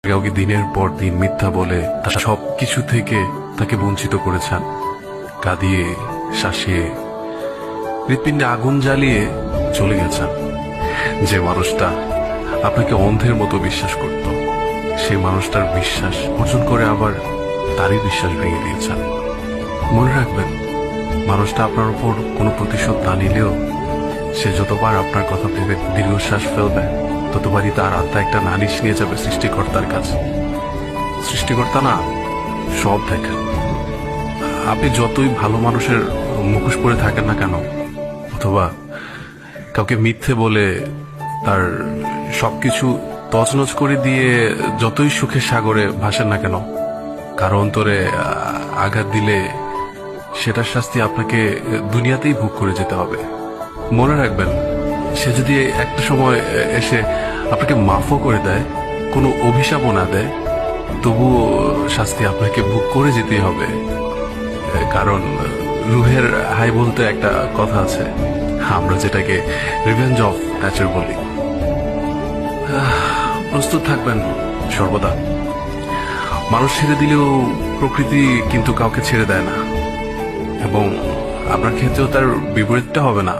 কাউকে দিনের পর দিন মিথ্যা বলে তার সবকিছু থেকে তাকে বঞ্চিত করেছেন, কাঁদিয়ে শাসিয়ে হৃৎপিণ্ডে আগুন জ্বালিয়ে চলে গেছেন। যে মানুষটা আপনাকে অন্ধের মতো বিশ্বাস করত, সেই মানুষটার বিশ্বাস অর্জন করে আবার তারই বিশ্বাস ভেঙে দিয়েছেন। মনে রাখবেন, মানুষটা আপনার উপর কোনো প্রতিশোধ না নিলেও সে যতবার আপনার কথা ভেবে দীর্ঘশ্বাস ফেলবে, ততবারই তার আত্মা একটা নালিশ নিয়ে যাবে সৃষ্টিকর্তার কাছে। সৃষ্টিকর্তা না সব দেখেন। আপনি যতই ভালো মানুষের মুখোশ পরে থাকেন না কেন, অথবা কাউকে মিথ্যে বলে তার সবকিছু তছনছ করে দিয়ে যতই সুখের সাগরে ভাসেন না কেন, কারো অন্তরে আঘাত দিলে সেটার শাস্তি আপনাকে দুনিয়াতেই ভোগ করে যেতে হবে। মনে রাখবেন, সে যদি একটা সময় এসে আপনাকে মাফও করে দেয়, কোনো অভিশাপও না দেয়, তবুও শাস্তি আপনাকে ভোগ করে যেতেই হবে। কারণ রুহের হাই বলতে একটা কথা আছে, আমরা যেটাকে রিভেঞ্জ অফ নেচার বলি। প্রস্তুত থাকবেন সর্বদা। মানুষ ছেড়ে দিলেও প্রকৃতি কিন্তু কাউকে ছেড়ে দেয় না, এবং আপনার ক্ষেত্রেও তার বিপরীতটা হবে না।